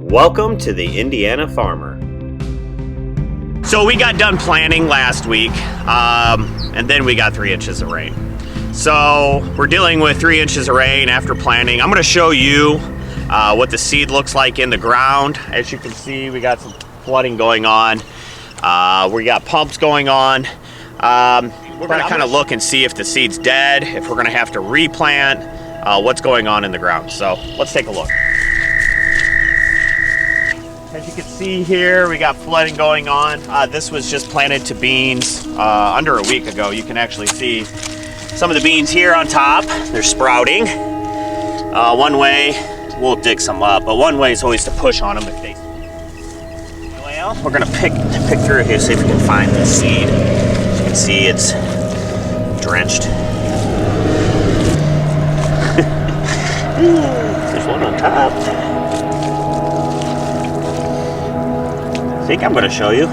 Welcome to the Indiana Farmer. So we got done planting last week, and then we got 3 inches of rain. So we're dealing with 3 inches of rain after planting. I'm going to show you what the seed looks like in the ground. As you can see, we got some flooding going on. We got pumps going on. We're going to kind of look and see if the seed's dead, if we're going to have to replant, what's going on in the ground. So let's take a look. As you can see here, we got flooding going on. This was just planted to beans under a week ago. You can actually see some of the beans here on top. They're sprouting. One way, we'll dig some up, but one way is always to push on them if they... Well, we're gonna pick through here, see if we can find the seed. As you can see, it's drenched. There's one on top. I think I'm going to show you.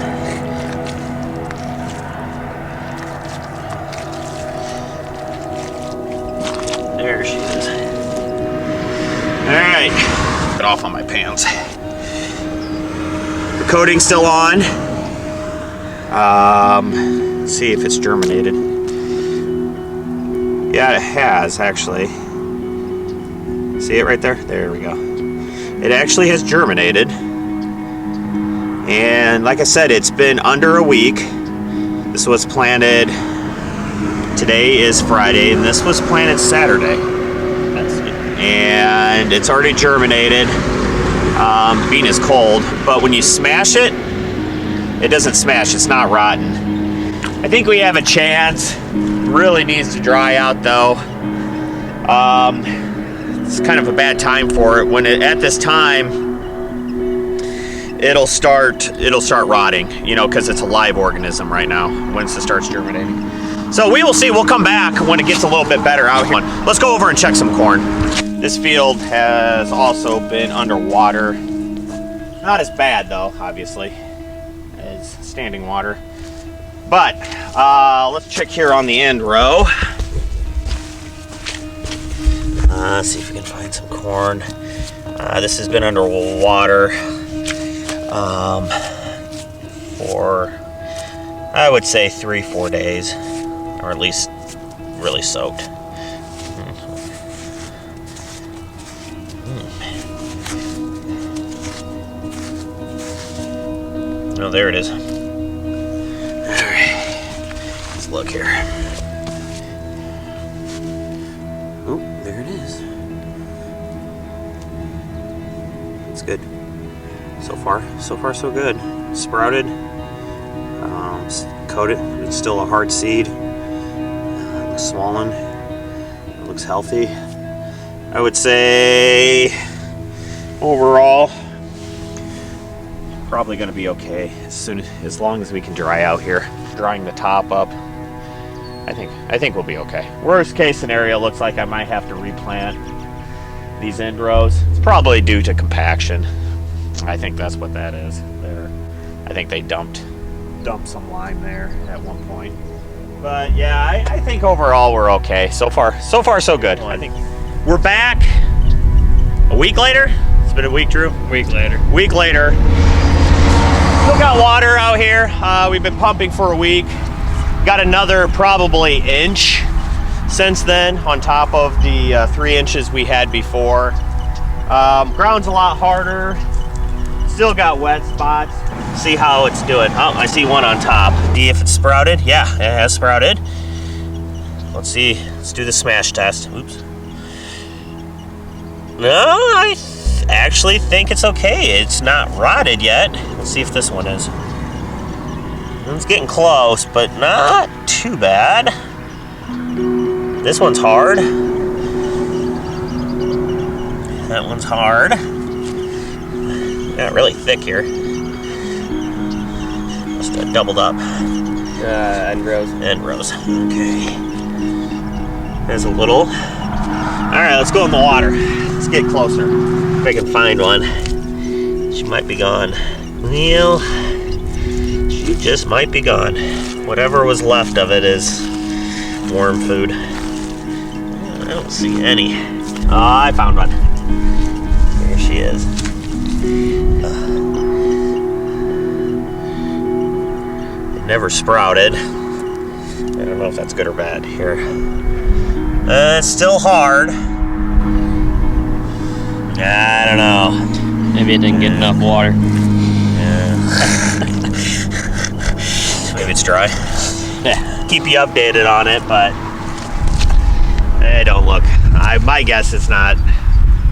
There she is. All right, get off on my pants. The coating's still on. Let's see if it's germinated. Yeah, it has actually. See it right there? There we go. It actually has germinated. And like I said, it's been under a week. This was planted, today is Friday, and this was planted Saturday. And it's already germinated. Bean is cold, but when you smash it, it doesn't smash, it's not rotten. I think we have a chance. Really needs to dry out though. It's kind of a bad time for it. At this time, it'll start rotting, you know, because it's a live organism right now once it starts germinating. So we will see. We'll come back when it gets a little bit better out here. Let's go over and check some corn. This field has also been underwater. Not as bad though, obviously, as standing water. But let's check here on the end row. See if we can find some corn. This has been underwater for, I would say, 3-4 days, or at least really soaked. Oh, there it is. All right, let's look here. Oh, there it is. It's good. So far so good. Sprouted, coated. It's still a hard seed. Swollen. It looks healthy. I would say overall, probably going to be okay as long as we can dry out here. Drying the top up, I think we'll be okay. Worst case scenario, looks like I might have to replant these end rows. It's probably due to compaction. I think that's what that is there. I think they dumped some lime there at one point. But yeah, I think overall we're okay. So far so good. I think we're back a week later. It's been a week, Drew. Week later. Still got water out here. We've been pumping for a week. Got another probably inch since then on top of the 3 inches we had before. Ground's a lot harder. Still got wet spots. See how it's doing. Oh, I see one on top. See if it's sprouted. Yeah, it has sprouted. Let's see. Let's do the smash test. Oops. No, I actually think it's okay. It's not rotted yet. Let's see if this one is. It's getting close, but not too bad. This one's hard. That one's hard. Got really thick here. Must have doubled up. End rows. End rows. Okay. There's a little. Alright, let's go in the water. Let's get closer. If I can find one. She might be gone. Well, she just might be gone. Whatever was left of it is worm food. I don't see any. Oh, I found one. There she is. never sprouted. I don't know if that's good or bad here. It's still hard. I don't know. Maybe it didn't get enough water. Yeah. Maybe it's dry. Keep you updated on it, but they don't look. My guess is not.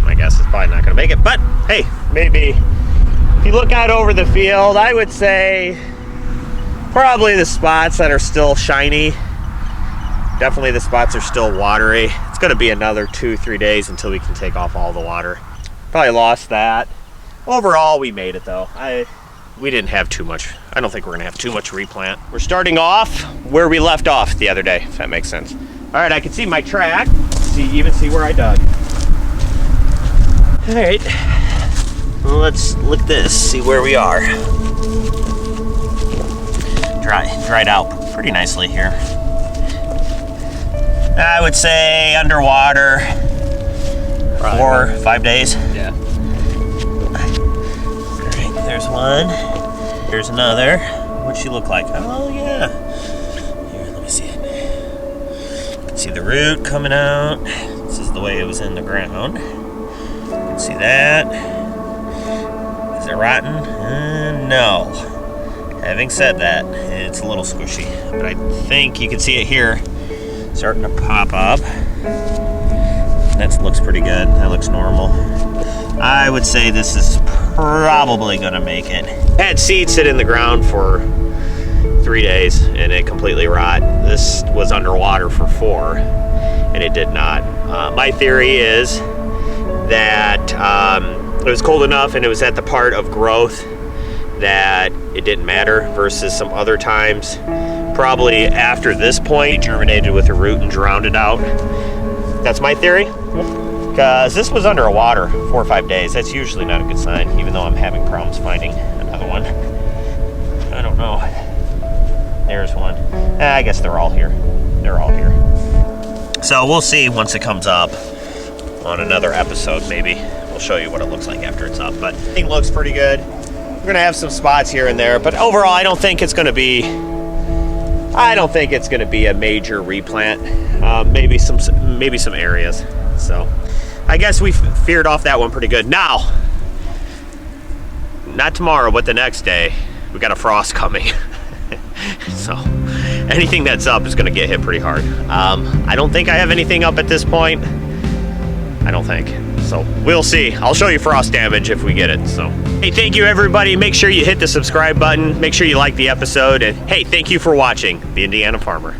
My guess is probably not going to make it. But hey, maybe if you look out over the field, I would say probably the spots that are still shiny. Definitely the spots are still watery. It's going to be another 2-3 days until we can take off all the water. Probably lost that. Overall, we made it though. We didn't have too much. I don't think we're gonna have too much replant. We're starting off where we left off the other day, if that makes sense. All right, I can see my track. Even see where I dug. All right, well, let's look at this, see where we are. Dried out pretty nicely here. I would say underwater, probably 4 or 5 days. Yeah. There's one. There's another. What'd she look like? Oh, yeah. Here, let me see it. You can see the root coming out. This is the way it was in the ground. You can see that. Is it rotten? No. Having said that, it's a little squishy. But I think you can see it here starting to pop up. That looks pretty good. That looks normal. I would say this is probably gonna make it. Had seed sit in the ground for 3 days and it completely rot. This was underwater for 4 and it did not. My theory is that it was cold enough and it was at the part of growth that it didn't matter versus some other times. Probably after this point, it germinated with a root and drowned it out. That's my theory. Because this was underwater 4 or 5 days. That's usually not a good sign, even though I'm having problems finding another one. I don't know. There's one. I guess they're all here. They're all here. So we'll see once it comes up on another episode, maybe. We'll show you what it looks like after it's up. But it looks pretty good. We're gonna have some spots here and there, but overall I don't think it's gonna be a major replant. Maybe some areas. So I guess we feared off that one pretty good. Now, not tomorrow, but the next day, we got a frost coming. So anything that's up is gonna get hit pretty hard. I don't think I have anything up at this point. I don't think. So we'll see. I'll show you frost damage if we get it. So hey, thank you everybody. Make sure you hit the subscribe button. Make sure you like the episode. And hey, thank you for watching The Indiana Farmer.